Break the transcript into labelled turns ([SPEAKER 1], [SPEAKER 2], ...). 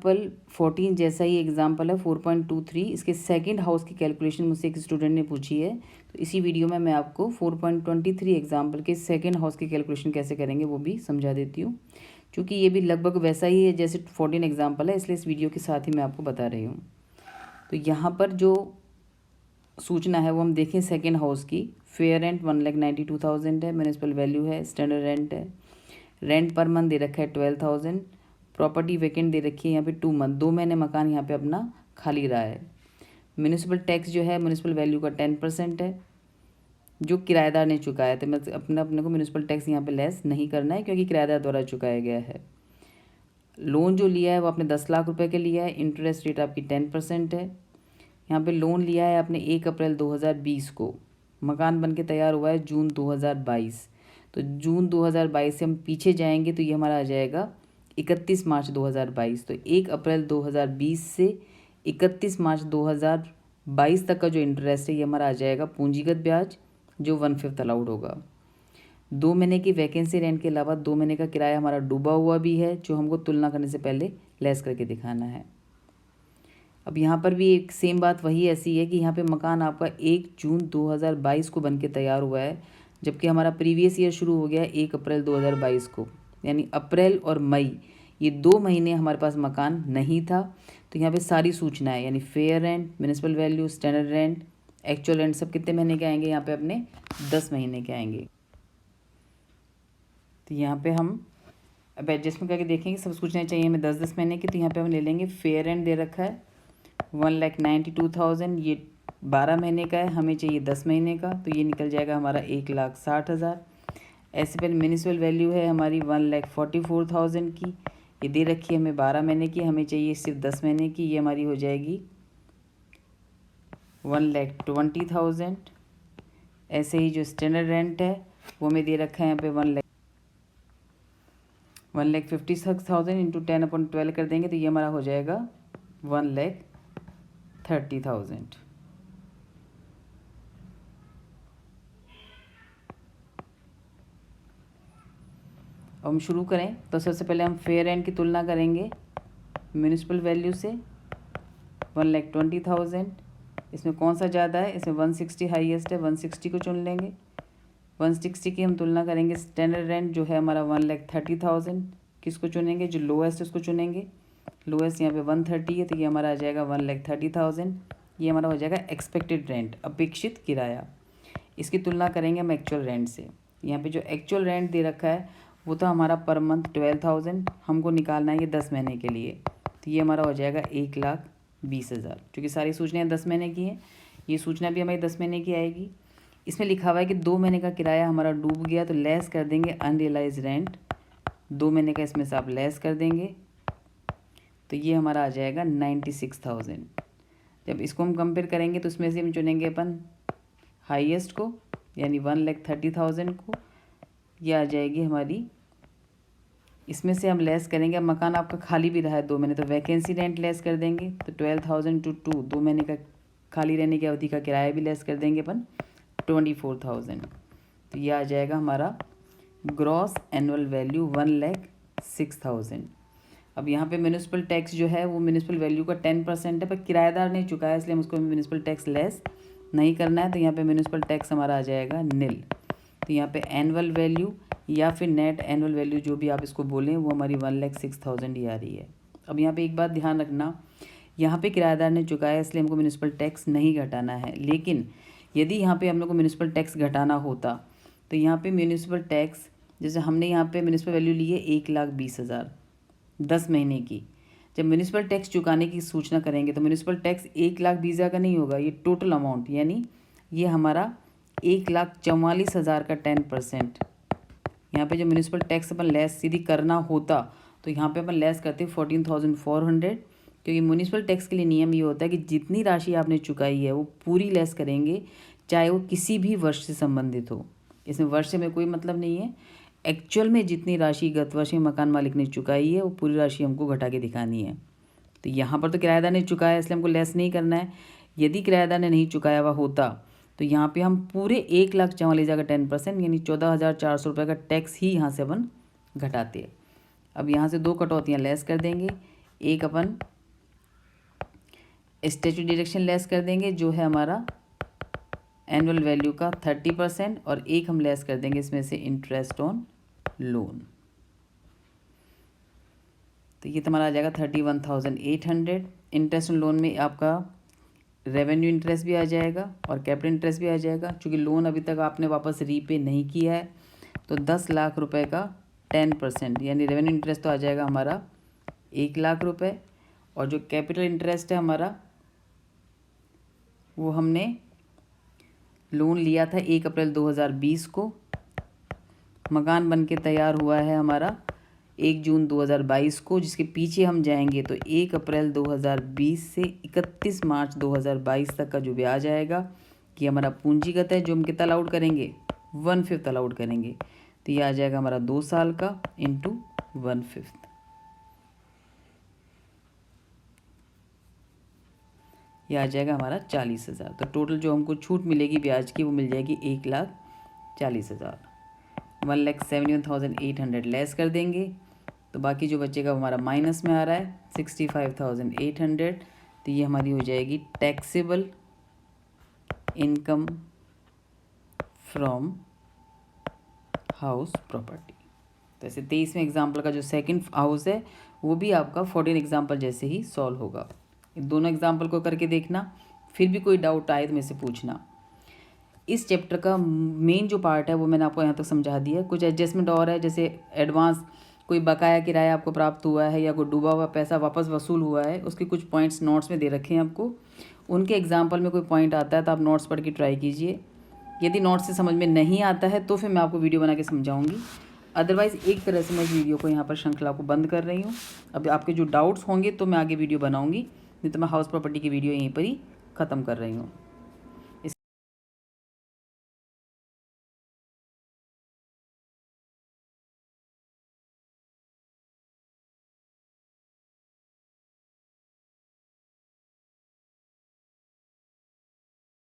[SPEAKER 1] Example 14 जैसा ही example है 4.23। इसके सेकंड हाउस की कैलकुलेशन मुझसे एक स्टूडेंट ने पूछी है, तो इसी वीडियो में मैं आपको 4.23 एग्जाम्पल के सेकंड हाउस की कैलकुलेशन कैसे करेंगे वो भी समझा देती हूँ। क्योंकि ये भी लगभग वैसा ही है जैसे 14 एग्जाम्पल है, इसलिए इस वीडियो के साथ ही मैं आपको बता रही हूँ। तो यहाँ पर जो सूचना है वो हम देखें सेकेंड हाउस की। फेयर रेंट 1,92,000 है, म्यूनिसिपल वैल्यू है, स्टैंडर्ड रेंट है, रेंट पर मंथ दे रखा है 12,000, प्रॉपर्टी वैकेंट दे रखी है यहाँ पे 2 मंथ, 2 महीने मकान यहाँ पे अपना खाली रहा है। म्यूनिसिपल टैक्स जो है म्यूनिसिपल वैल्यू का 10% है जो किराएदार ने चुकाया है। तो मैं अपने को म्यूनिसिपल टैक्स यहाँ पे लेस नहीं करना है क्योंकि किराएदार द्वारा चुकाया गया है। लोन जो लिया है वो आपने 10 लाख रुपए के लिया है, इंटरेस्ट रेट आपकी 10% है। यहाँ पे लोन लिया है आपने 1 अप्रैल 2020 को, मकान बन के तैयार हुआ है जून 2022। तो जून 2022 से हम पीछे जाएंगे तो ये हमारा आ जाएगा 31 मार्च 2022। तो 1 अप्रैल 2020 से 31 मार्च 2022 तक का जो इंटरेस्ट है ये हमारा आ जाएगा पूंजीगत ब्याज, जो 1/5 अलाउड होगा। 2 महीने की वैकेंसी रेंट के अलावा 2 महीने का किराया हमारा डूबा हुआ भी है, जो हमको तुलना करने से पहले लेस करके दिखाना है। अब यहाँ पर भी एक सेम बात वही ऐसी है कि यहाँ पे मकान आपका 1 जून 2022 को बन के तैयार हुआ है, जबकि हमारा प्रीवियस ईयर शुरू हो गया है 1 अप्रैल 2022 को। यानी अप्रैल और मई ये 2 महीने हमारे पास मकान नहीं था। तो यहाँ पे सारी सूचनाएं यानी fair rent, municipal value, standard rent, actual rent सब कितने महीने के आएंगे यहाँ पे अपने 10 महीने के आएंगे। तो यहाँ पे हम अब एडजस्टमेंट करके देखेंगे सब सूचनाएं चाहिए हमें 10-10 महीने की। तो यहाँ पे हम ले लेंगे फेयर रेंट दे रखा है 1,92,000, ये 12 महीने का है, हमें चाहिए 10 महीने का, तो ये निकल जाएगा हमारा 1,60,000। ऐसे पहले म्यूनिसिपल वैल्यू है हमारी 1,44,000 की, ये दे रखी है हमें 12 महीने की, हमें चाहिए सिर्फ 10 महीने की, ये हमारी हो जाएगी 1,20,000। ऐसे ही जो स्टैंडर्ड रेंट है वो हमें दे रखा है यहाँ पे 1,56,000 इंटू 10/12 कर देंगे तो ये हमारा हो जाएगा 1,30,000। अब हम शुरू करें तो सबसे पहले हम फेयर रेंट की तुलना करेंगे म्यूनिसिपल वैल्यू से 1,20,000। इसमें कौन सा ज़्यादा है, इसमें 160 हाईएस्ट है, 160 को चुन लेंगे। 160 की हम तुलना करेंगे स्टैंडर्ड रेंट जो है हमारा 1,30,000, किसको चुनेंगे, जो लोएस्ट उसको चुनेंगे। लोएस्ट यहाँ पे 130 है तो ये हमारा आ जाएगा 1,30,000। ये हमारा हो जाएगा एक्सपेक्टेड रेंट, अपेक्षित किराया। इसकी तुलना करेंगे हम एक्चुअल रेंट से। यहाँ पे जो एक्चुअल रेंट दे रखा है वो तो हमारा पर मंथ 12,000, हमको निकालना है ये 10 महीने के लिए, तो ये हमारा हो जाएगा 1,20,000। क्योंकि सारी सूचनाएं 10 महीने की हैं, ये सूचना भी हमारी 10 महीने की आएगी। इसमें लिखा हुआ है कि 2 महीने का किराया हमारा डूब गया तो लेस कर देंगे अनरियलाइज रेंट, 2 महीने का इसमें से आप लेस कर देंगे तो ये हमारा आ जाएगा 96,000। जब इसको हम कंपेयर करेंगे तो उसमें से हम चुनेंगे अपन हाईएस्ट को यानी 1,30,000 को, ये आ जाएगी हमारी। इसमें से हम लेस करेंगे, अब मकान आपका खाली भी रहा है 2 महीने तो वैकेंसी रेंट लेस कर देंगे, तो 12,000 टू 2 2 महीने का खाली रहने की अवधि का किराया भी लेस कर देंगे अपन 24,000। तो ये आ जाएगा हमारा ग्रॉस एनुअल वैल्यू 1,06,000। अब यहाँ पे म्यूनिसिपल टैक्स जो है वो म्यूनिसिपल वैल्यू का 10% है, पर किराएदार नहीं चुकाया इसलिए हम उसको म्यूनिसिपल टैक्स लेस नहीं करना है, तो यहाँ पे म्यूनिसिपल टैक्स हमारा आ जाएगा नील। तो यहाँ पे एनुअल वैल्यू या फिर नेट एनुअल वैल्यू जो भी आप इसको बोलें वो हमारी 1,06,000 ही आ रही है। अब यहाँ पे एक बात ध्यान रखना, यहाँ पे किराएदार ने चुकाया इसलिए हमको म्यूनिसिपल टैक्स नहीं घटाना है, लेकिन यदि यहाँ पे हम लोग को म्यूनिसिपल टैक्स घटाना होता तो यहाँ पे म्यूनिसिपल टैक्स जैसे हमने यहाँ पे म्यूनिसिपल वैल्यू ली है 1,20,000 10 महीने की, जब म्यूनिसिपल टैक्स चुकाने की सूचना करेंगे तो म्यूनिसिपल टैक्स 1,20,000 का नहीं होगा, ये टोटल अमाउंट यानी ये हमारा 1,44,000 का 10%। यहाँ पे जो म्यूनिसिपल टैक्स अपन लेस सीधी करना होता तो यहाँ पे अपन लेस करते 14,400, क्योंकि म्यूनिसिपल टैक्स के लिए नियम ये होता है कि जितनी राशि आपने चुकाई है वो पूरी लेस करेंगे, चाहे वो किसी भी वर्ष से संबंधित हो। इसमें वर्ष में कोई मतलब नहीं है, एक्चुअल में जितनी राशि गत वर्ष में मकान मालिक ने चुकाई है वो पूरी राशि हमको घटा के दिखानी है। तो यहाँ पर तो किराएदार ने चुकाया इसलिए हमको लेस नहीं करना है। यदि किराएदार ने नहीं चुकाया हुआ होता तो यहाँ पे हम पूरे 1,44,000 का 10% यानी 14,400 रुपये का टैक्स ही यहाँ से अपन घटाते हैं। अब यहाँ से 2 कटौतियाँ लेस कर देंगे, एक अपन स्टैट्यूटरी डिडक्शन लेस कर देंगे जो है हमारा एनुअल वैल्यू का 30%, और एक हम लेस कर देंगे इसमें से इंटरेस्ट ऑन लोन। तो ये तुम्हारा आ जाएगा 31,800। इंटरेस्ट ऑन लोन में आपका रेवेन्यू इंटरेस्ट भी आ जाएगा और कैपिटल इंटरेस्ट भी आ जाएगा। चूँकि लोन अभी तक आपने वापस रीपे नहीं किया है तो 10 लाख रुपए का 10% यानी रेवेन्यू इंटरेस्ट तो आ जाएगा हमारा 1 लाख रुपए, और जो कैपिटल इंटरेस्ट है हमारा वो हमने लोन लिया था 1 अप्रैल 2020 को, मकान बन के तैयार हुआ है हमारा 1 जून 2022 को, जिसके पीछे हम जाएंगे तो 1 अप्रैल 2020 से 31 मार्च 2022 तक का जो ब्याज आएगा कि हमारा पूंजीगत है, जो हम कितना अलाउड करेंगे 1/5 अलाउड करेंगे। तो ये आ जाएगा हमारा 2 साल का इंटू 1/5, ये आ जाएगा हमारा 40,000। तो टोटल जो हमको छूट मिलेगी ब्याज की वो मिल जाएगी 1,40,000। 1,71,800 लेस कर देंगे तो बाकी जो बचेगा वो हमारा माइनस में आ रहा है 65,800। तो ये हमारी हो जाएगी taxable income from house property. तो ऐसे 23वें एग्जाम्पल का जो सेकंड हाउस है वो भी आपका 14 एग्जाम्पल जैसे ही सॉल्व होगा। दोनों एग्जाम्पल को करके देखना, फिर भी कोई डाउट आए तो मेरे से पूछना। इस चैप्टर का मेन जो पार्ट है वो मैंने आपको यहाँ तक समझा दिया है। कुछ एडजस्टमेंट और है, जैसे एडवांस कोई बकाया किराया आपको प्राप्त हुआ है या कोई डूबा हुआ पैसा वापस वसूल हुआ है, उसके कुछ पॉइंट्स नोट्स में दे रखे हैं आपको। उनके एग्जाम्पल में कोई पॉइंट आता है तो आप नोट्स पढ़ के ट्राई कीजिए। यदि नोट्स से समझ में नहीं आता है तो फिर मैं आपको वीडियो बना के समझाऊंगी। अदरवाइज़ एक तरह से मैं इस वीडियो को यहाँ पर श्रृंखला को बंद कर रही हूँ। अब आपके जो डाउट्स होंगे तो मैं आगे वीडियो बनाऊँगी, नहीं तो मैं हाउस प्रॉपर्टी की वीडियो यहीं पर ही ख़त्म कर रही हूँ।